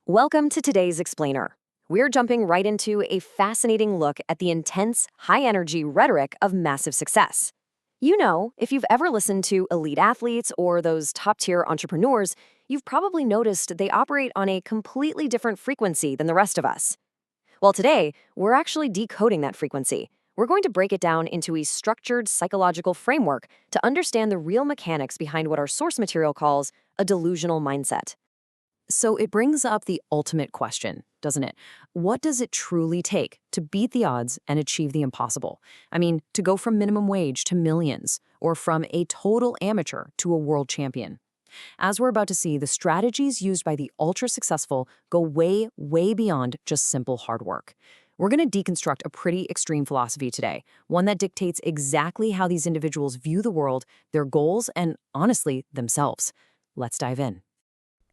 Welcome to today's Explainer. We're jumping right into a fascinating look at the intense, high-energy rhetoric of massive success. You know, if you've ever listened to elite athletes or those top-tier entrepreneurs, you've probably noticed they operate on a completely different frequency than the rest of us. Well, today, we're actually decoding that frequency. We're going to break it down into a structured psychological framework to understand the real mechanics behind what our source material calls a delusional mindset. So it brings up the ultimate question, doesn't it? What does it truly take to beat the odds and achieve the impossible? I mean, to go from minimum wage to millions, or from a total amateur to a world champion. As we're about to see, the strategies used by the ultra-successful go way, way beyond just simple hard work. We're going to deconstruct a pretty extreme philosophy today, one that dictates exactly how these individuals view the world, their goals, and honestly, themselves. Let's dive in.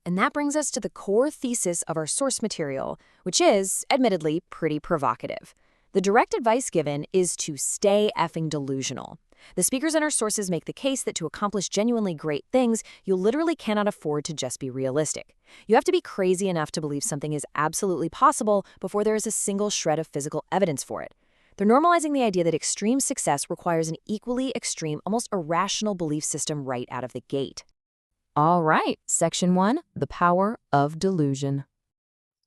And that brings us to the core thesis of our source material, which is, admittedly, pretty provocative. The direct advice given is to stay effing delusional. The speakers in our sources make the case that to accomplish genuinely great things, you literally cannot afford to just be realistic. You have to be crazy enough to believe something is absolutely possible before there is a single shred of physical evidence for it. They're normalizing the idea that extreme success requires an equally extreme, almost irrational belief system right out of the gate. All right, Section 1, the power of delusion.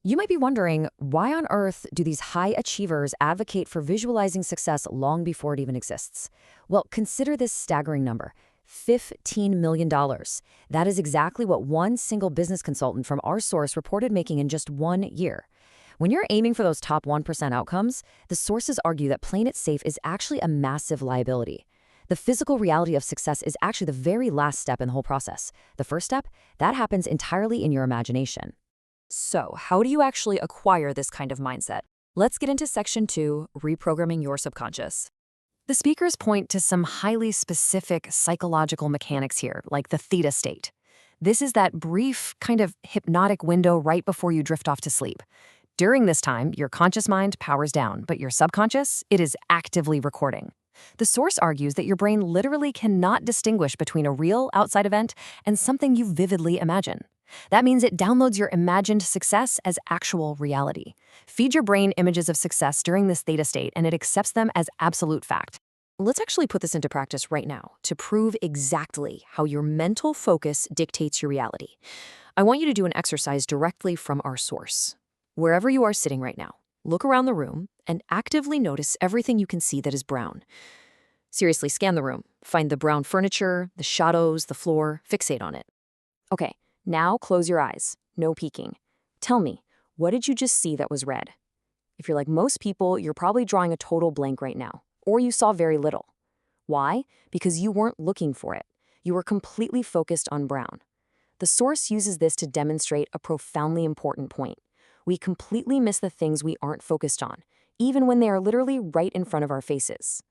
You might be wondering, why on earth do these high achievers advocate for visualizing success long before it even exists? Well, consider this staggering number, $15 million. That is exactly what one single business consultant from our source reported making in just 1 year. When you're aiming for those top 1% outcomes, the sources argue that playing it safe is actually a massive liability. The physical reality of success is actually the very last step in the whole process. The first step, that happens entirely in your imagination. So, how do you actually acquire this kind of mindset? Let's get into Section 2, reprogramming your subconscious. The speakers point to some highly specific psychological mechanics here, like the theta state. This is that brief, kind of hypnotic window right before you drift off to sleep. During this time, your conscious mind powers down, but your subconscious, it is actively recording. The source argues that your brain literally cannot distinguish between a real outside event and something you vividly imagine. That means it downloads your imagined success as actual reality. Feed your brain images of success during this theta state and it accepts them as absolute fact. Let's actually put this into practice right now to prove exactly how your mental focus dictates your reality. I want you to do an exercise directly from our source. Wherever you are sitting right now, look around the room and actively notice everything you can see that is brown. Seriously, scan the room. Find the brown furniture, the shadows, the floor, fixate on it. Okay, now close your eyes. No peeking. Tell me, what did you just see that was red? If you're like most people, you're probably drawing a total blank right now, or you saw very little. Why? Because you weren't looking for it. You were completely focused on brown. The source uses this to demonstrate a profoundly important point. We completely miss the things we aren't focused on, even when they are literally right in front of our faces.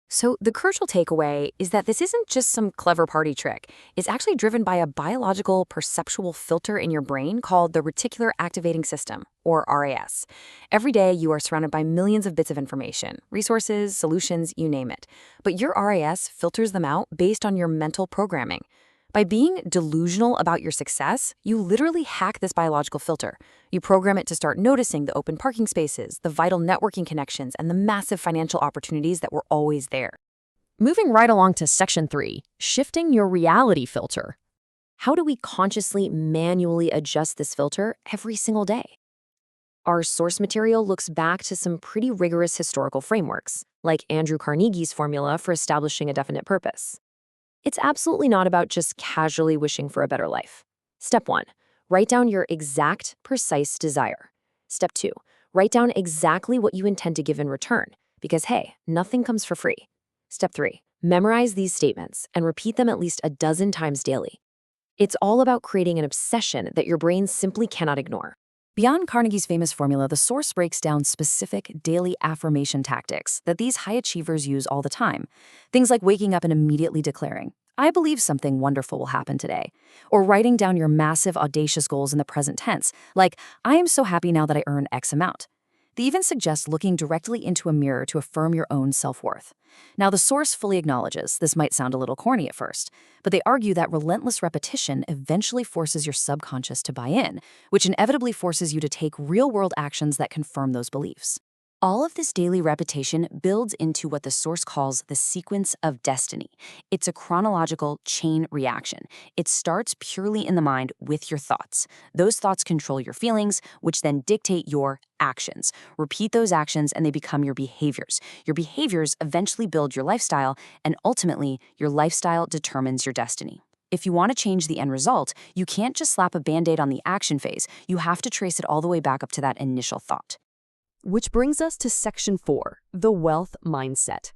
So the crucial takeaway is that this isn't just some clever party trick. It's actually driven by a biological perceptual filter in your brain called the reticular activating system, or RAS. Every day you are surrounded by millions of bits of information, resources, solutions, you name it. But your RAS filters them out based on your mental programming. By being delusional about your success, you literally hack this biological filter. You program it to start noticing the open parking spaces, the vital networking connections, and the massive financial opportunities that were always there. Moving right along to Section 3, shifting your reality filter. How do we consciously, manually adjust this filter every single day? Our source material looks back to some pretty rigorous historical frameworks, like Andrew Carnegie's formula for establishing a definite purpose. It's absolutely not about just casually wishing for a better life. Step 1, write down your exact, precise desire. Step 2, write down exactly what you intend to give in return, because hey, nothing comes for free. Step 3, memorize these statements and repeat them at least a dozen times daily. It's all about creating an obsession that your brain simply cannot ignore. Beyond Carnegie's famous formula, the source breaks down specific daily affirmation tactics that these high achievers use all the time. Things like waking up and immediately declaring, I believe something wonderful will happen today. Or writing down your massive, audacious goals in the present tense, like, I am so happy now that I earn X amount. They even suggest looking directly into a mirror to affirm your own self-worth. Now, the source fully acknowledges this might sound a little corny at first, but they argue that relentless repetition eventually forces your subconscious to buy in, which inevitably forces you to take real-world actions that confirm those beliefs. All of this daily repetition builds into what the source calls the sequence of destiny. It's a chronological chain reaction. It starts purely in the mind with your thoughts. Those thoughts control your feelings, which then dictate your actions. Repeat those actions and they become your behaviors. Your behaviors eventually build your lifestyle, and ultimately, your lifestyle determines your destiny. If you want to change the end result, you can't just slap a Band-Aid on the action phase. You have to trace it all the way back up to that initial thought. Which brings us to Section 4, the wealth mindset.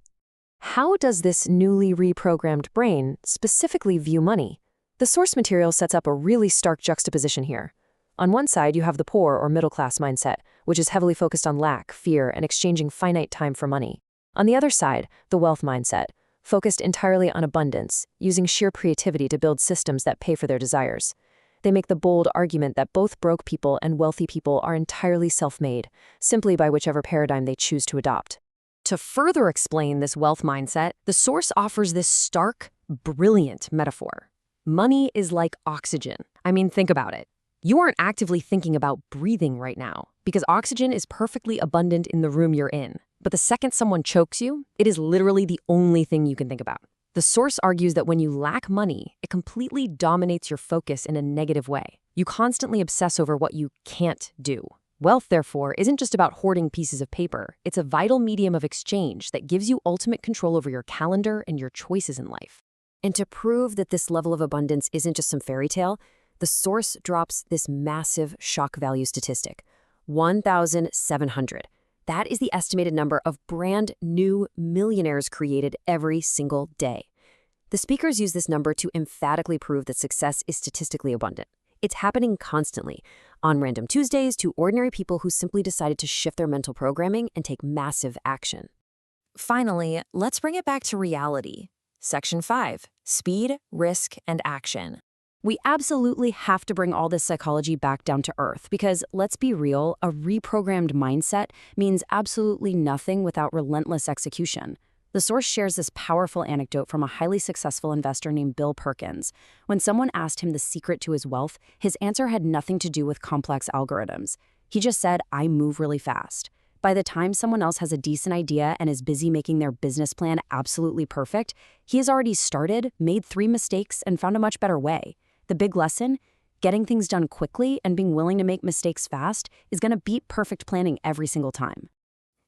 How does this newly reprogrammed brain specifically view money? The source material sets up a really stark juxtaposition here. On one side, you have the poor or middle-class mindset, which is heavily focused on lack, fear, and exchanging finite time for money. On the other side, the wealth mindset, focused entirely on abundance, using sheer creativity to build systems that pay for their desires. They make the bold argument that both broke people and wealthy people are entirely self-made, simply by whichever paradigm they choose to adopt. To further explain this wealth mindset, the source offers this stark, brilliant metaphor. Money is like oxygen. I mean, think about it. You aren't actively thinking about breathing right now, because oxygen is perfectly abundant in the room you're in. But the second someone chokes you, it is literally the only thing you can think about. The source argues that when you lack money, it completely dominates your focus in a negative way. You constantly obsess over what you can't do. Wealth, therefore, isn't just about hoarding pieces of paper. It's a vital medium of exchange that gives you ultimate control over your calendar and your choices in life. And to prove that this level of abundance isn't just some fairy tale, the source drops this massive shock value statistic: 1,700. That is the estimated number of brand new millionaires created every single day. The speakers use this number to emphatically prove that success is statistically abundant. It's happening constantly, on random Tuesdays to ordinary people who simply decided to shift their mental programming and take massive action. Finally, let's bring it back to reality. Section 5, speed, risk, and action. We absolutely have to bring all this psychology back down to earth because, let's be real, a reprogrammed mindset means absolutely nothing without relentless execution. The source shares this powerful anecdote from a highly successful investor named Bill Perkins. When someone asked him the secret to his wealth, his answer had nothing to do with complex algorithms. He just said, "I move really fast." By the time someone else has a decent idea and is busy making their business plan absolutely perfect, he has already started, made 3 mistakes, and found a much better way. The big lesson? Getting things done quickly and being willing to make mistakes fast is going to beat perfect planning every single time.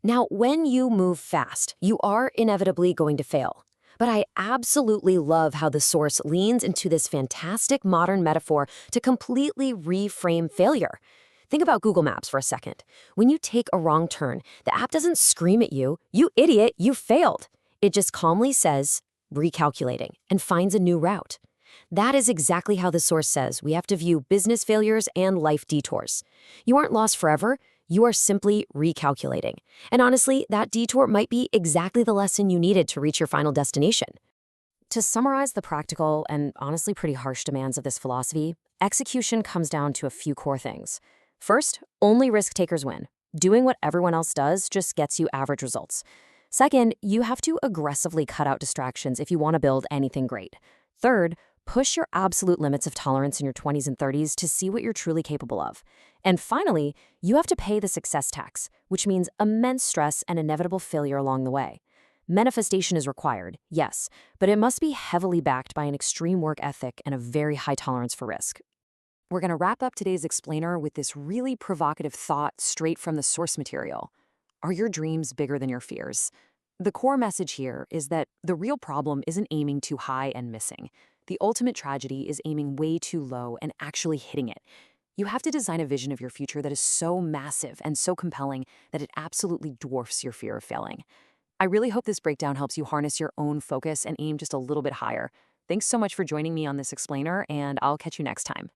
Now, when you move fast, you are inevitably going to fail. But I absolutely love how the source leans into this fantastic modern metaphor to completely reframe failure. Think about Google Maps for a second. When you take a wrong turn, the app doesn't scream at you, "You idiot, you failed." It just calmly says, "Recalculating," and finds a new route. That is exactly how the source says we have to view business failures and life detours. You aren't lost forever, you are simply recalculating. And honestly, that detour might be exactly the lesson you needed to reach your final destination. To summarize the practical and honestly pretty harsh demands of this philosophy, execution comes down to a few core things. First, only risk takers win. Doing what everyone else does just gets you average results. Second, you have to aggressively cut out distractions if you want to build anything great. Third, push your absolute limits of tolerance in your 20s and 30s to see what you're truly capable of. And finally, you have to pay the success tax, which means immense stress and inevitable failure along the way. Manifestation is required, yes, but it must be heavily backed by an extreme work ethic and a very high tolerance for risk. We're going to wrap up today's explainer with this really provocative thought straight from the source material. Are your dreams bigger than your fears? The core message here is that the real problem isn't aiming too high and missing. The ultimate tragedy is aiming way too low and actually hitting it. You have to design a vision of your future that is so massive and so compelling that it absolutely dwarfs your fear of failing. I really hope this breakdown helps you harness your own focus and aim just a little bit higher. Thanks so much for joining me on this explainer, and I'll catch you next time.